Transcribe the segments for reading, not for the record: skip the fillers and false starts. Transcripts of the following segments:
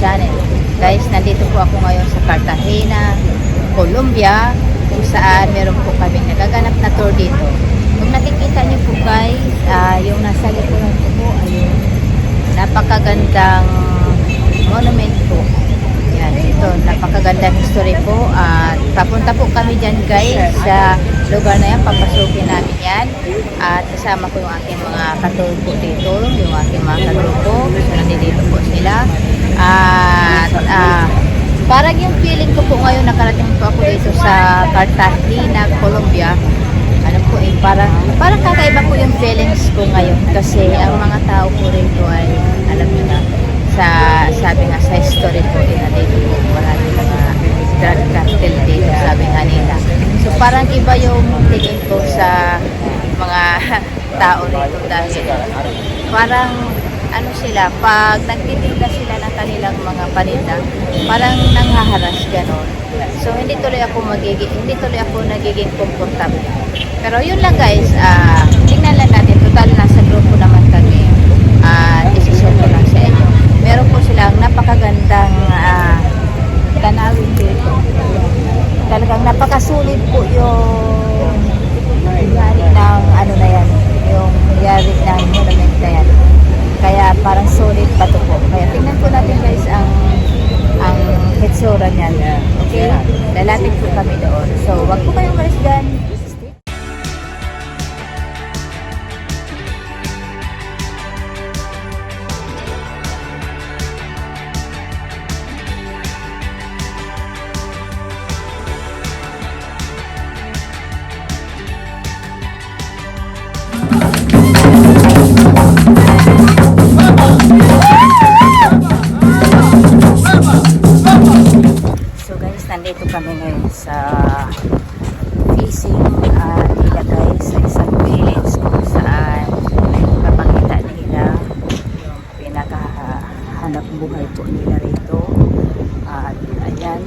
channel. Guys, nandito po ako ngayon sa Cartagena, Colombia, kung saan meron po kaming nagaganap na tour dito. Kung nakikita niyo po guys, yung nasa likuran ko po ay yung napakagandang monument po. Yan, ito, napakagandang history po. At papunta po kami dyan guys sa lugar na yan, papasukin namin yan. At kasama ko yung aking mga katulpo dito, yung aking mga katulpo. So, nandito po sila. At parang yung feeling ko po ngayon, nakarating po ako dito sa Cartagena, Colombia. Ano po parang kakaiba po yung feelings ko ngayon. Kasi ang mga tao po rito ay, alam niyo na, sabi nga sa history po, nandito po marami mga drug cartel dito, sabi nga nila. So parang iba yung tingin ko sa mga tao rito dahil parang ano sila, pag nagtitinda sila ng kanilang mga paninda, parang nanghaharas ganon. So hindi tuloy ako nagiging komportable. Pero yun lang guys, tingnan lang natin, total nasa grupo naman kami. Isishare ko lang sa inyo. Meron po silang napakagandang tanawin dito. Talagang napakasulit po yung yari ng ano na yan, yung yari ng monument na yan. Kaya parang solid pa to po. Kaya tingnan po natin guys ang hitsura niyan. Okay? Lalapit po kami doon. So, wag po kayong malis dyan. Nandito kami ngayon sa fishing nila guys sa isang village kung saan papakita nila yung pinakahanap buhay po nila rito at ayan,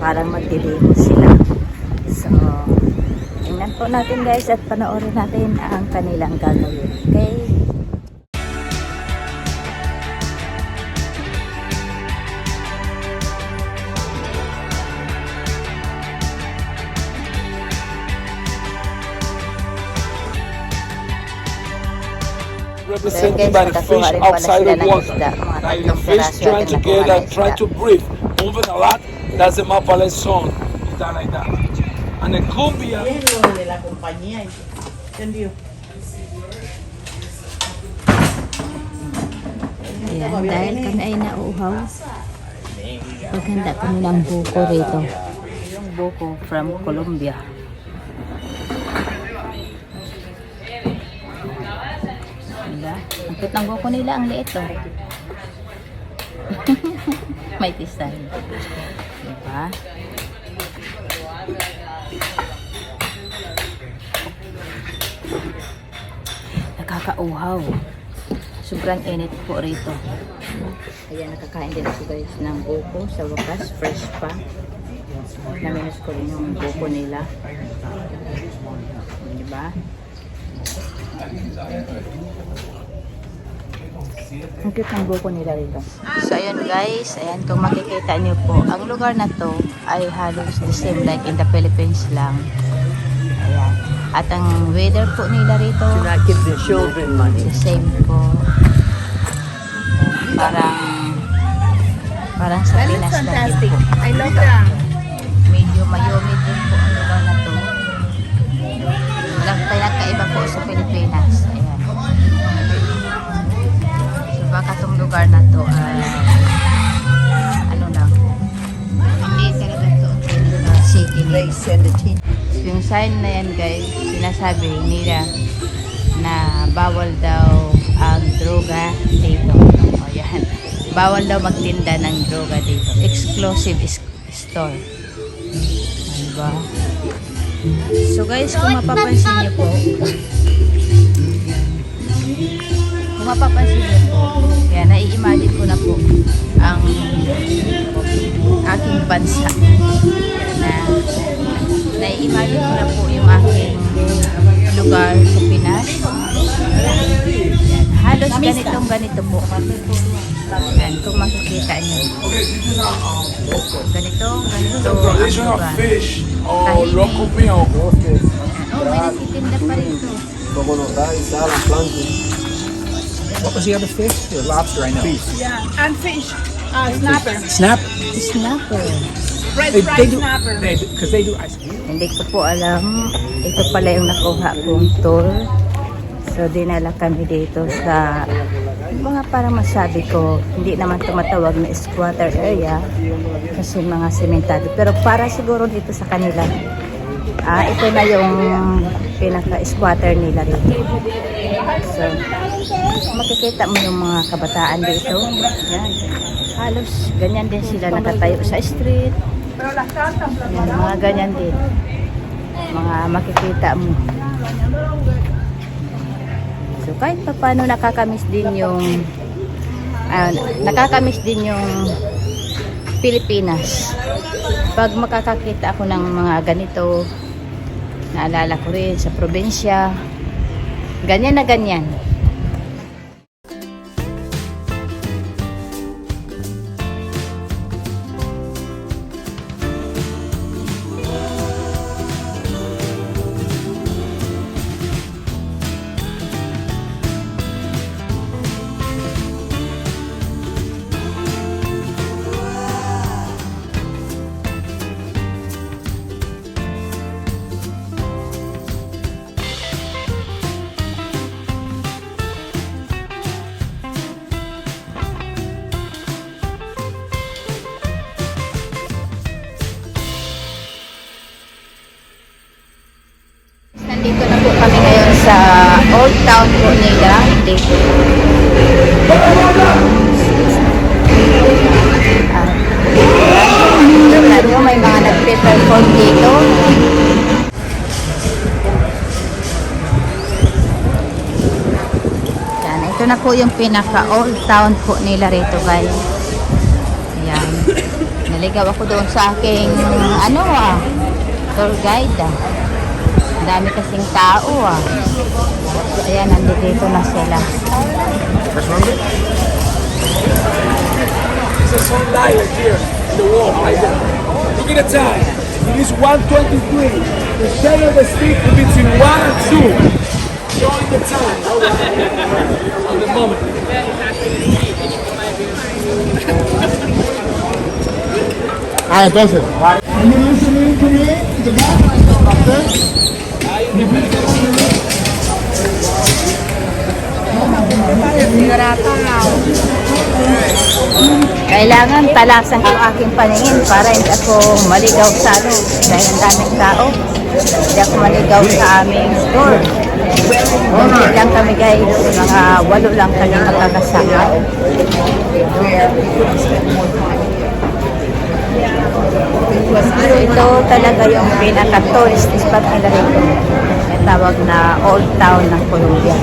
parang magdilimos sila. So tingnan po natin guys at panoorin natin ang kanilang gagawin. Okay? Represented by the fish outside the water. Now the fish trying to get out, trying to breathe, moving a lot. That's the Mapale song. It's done like that. And the cumbia. Ayan, dahil kami ay nauuhaw, paghanda kami ng buko rito. Yung buko from Colombia. Diba? Ang cute ng buko nila, ang liit oh. May tisay. Diba? Nakakauhaw. Sobrang init po rito. Kaya nakakain din ako guys ng buko sa wakas, fresh pa. Naminos ko rin yung buko nila. Diba? Ang cute ng buko nila rito. So ayun guys, ayan kung makikita niyo po, ang lugar na to ay halos the same like in the Philippines lang. Ayan. At ang weather po nila rito, give the children money. The same po. Parang sa Pinas na din po. I love that. Medyo mayumid din po ang lugar na to. Walang pinagkaiba po sa Pilipinas. Ayan. So baka itong lugar na to ano lang, hindi talaga to city nila. Yung sign na yan guys, sinasabi nila na bawal daw ang droga dito. O yan, bawal daw magtinda ng droga dito. Exclusive store. Diba? So guys, kung mapapansin niyo po, yan, nai-imagine ko na po ang aking bansa. Na nai-imagine ko na po yung aking lugar sa Pinas. Yan, halos ganito po. Ayan, kung makikita niyo. Ganito ang Traditional lugar. fish or local meal. Oh, may nagtitinda pa rin ito. What was the other fish? The lobster, I know. Yeah, and fish. Snapper. Snap? Snapper. Red They fried do, snapper. because they do ice cream. Hindi ko po alam. Ito pala yung nakuha kong tour. So, dinala kami dito sa mga parang masabi ko, hindi naman tumatawag na squatter area kasi mga sementado. Pero para siguro dito sa kanila, ito na yung pinaka-squatter nila dito. So, makikita mo yung mga kabataan dito. Yan. Halos ganyan din sila nakatayo sa street. Yan, mga ganyan din. Mga makikita mo. So kahit pa paano nakakamiss din yung Pilipinas. Pag makakakita ako ng mga ganito, naalala ko rin sa probinsya. Ganyan na ganyan. Nandito na po kami ngayon sa Old Town po nila. Dito. May mga nagpe-perform dito. Yan, ito na po yung pinaka Old Town po nila rito, guys. Ayan. Naligaw ako doon sa aking tour guide. Ang dami kasing tao Ayan, nandito na sila. There's a sunlight here in the wall right there. Look at the time. It is 1:23. The shadow of the stick is between 1 and 2. Showing the time. On the moment. Entonces. Kailangan talasan ko aking paningin para hindi ako maligaw sa dahil ang daming tao. Hindi ako maligaw sa aming store. Hindi lang kami guys, mga 8 lang kami magkakasama. Pero ito talaga yung pinaka-tourist spot nila rito. May tawag na Old Town ng Colombia.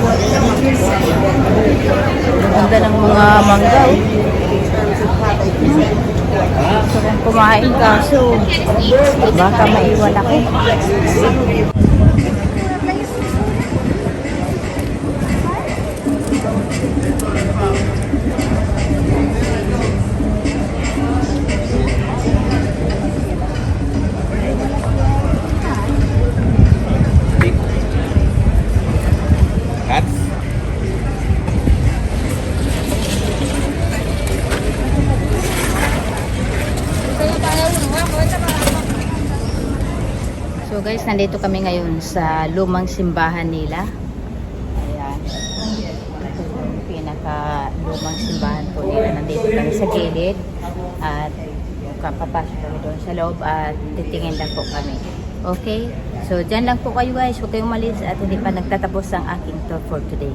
Ganda ng mga mangga. Gusto kong kumain kaso baka maiwan ako. So guys, nandito kami ngayon sa lumang simbahan nila. Ayan. Ito yung pinaka lumang simbahan po nila. Nandito kami sa gilid. At kapapasok kami doon sa loob at titingin lang po kami. Okay? So dyan lang po kayo guys. Huwag kayong umalis at hindi pa nagtatapos ang aking tour for today.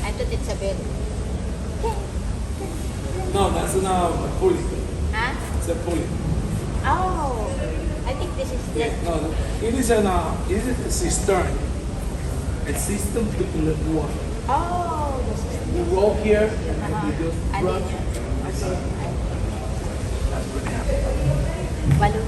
I thought it's a bed. No, that's not a pulley. Huh? It's a pulley. Oh, I think this is Yeah, just... no, it is a cistern. A system to collect water. Oh, this is... You roll here and you just And run. then... That's what Balloon.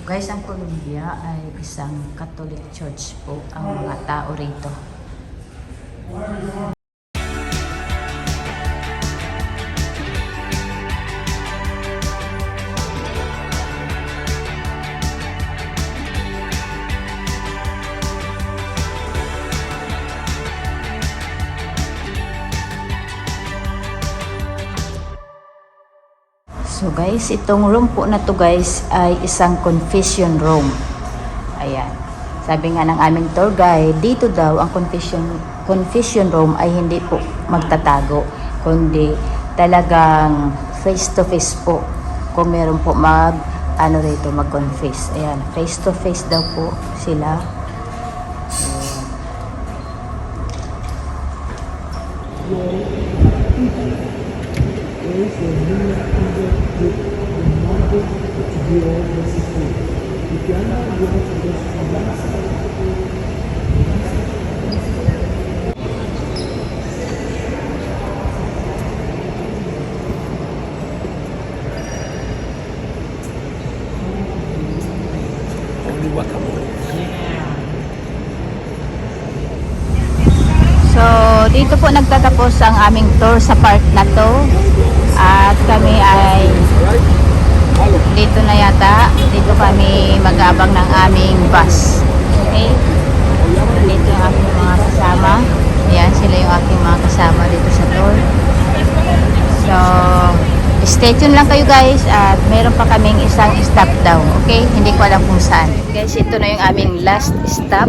Guys, ang Colombia ay isang Catholic Church po ang mga tao rito. So guys, itong room po na to guys ay isang confession room. Ayan. Sabi nga ng aming tour guide, dito daw ang confession room ay hindi po magtatago, kundi talagang face to face po. Kung meron po mag-confess. Ayan, face to face daw po sila. Only guacamole. So, dito po nagtatapos ang aming tour sa park na to. At kami ay dito na yata. Dito kami mag-aabang ng aming bus. Okay? Dito yung aking mga kasama. Ayan, sila yung aking mga kasama dito sa tour. So, stay tuned lang kayo guys. At meron pa kaming isang stop daw. Okay? Hindi ko alam kung saan. Guys, ito na yung aming last stop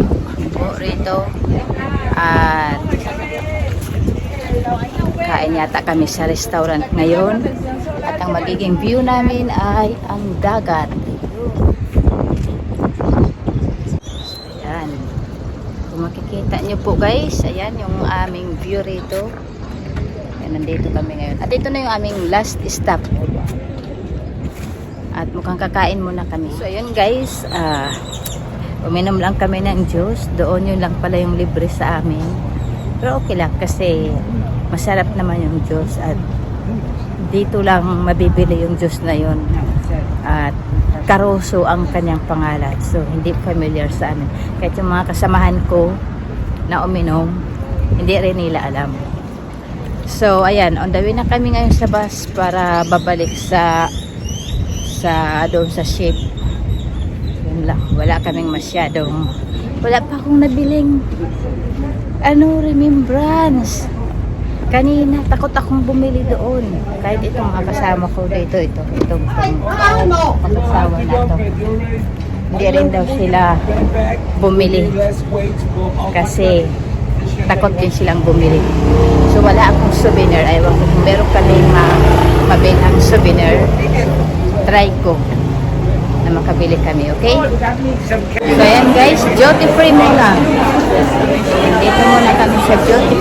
po rito. At kain yata kami sa restaurant ngayon. At ang magiging view namin ay ang dagat. Ayan. Kung makikita nyo po guys, ayan yung aming view rito. Ayan, nandito kami ngayon. At ito na yung aming last stop. At mukhang kakain muna kami. So ayun guys, uminom lang kami ng juice. Doon yun lang pala yung libre sa amin. Pero okay lang kasi masarap naman yung juice. At dito lang mabibili yung juice na yun. At Caroso ang kanyang pangalan. So hindi familiar sa amin. Kahit yung mga kasamahan ko na uminom, hindi rin nila alam. So ayan, on the way na kami ngayon sa bus para babalik sa doon sa ship. Wala kaming masyadong, wala pa akong nabiling remembrance. Kanina takot akong bumili doon kahit itong mga kasama ko dito, itong mag-asawa na to, hindi rin daw sila bumili kasi takot din silang bumili. So wala akong souvenir. Ayaw ko kung meron kaming mabilang souvenir, try ko na makabili kami, okay? So ayan guys, duty free muna. Dito muna kami sa duty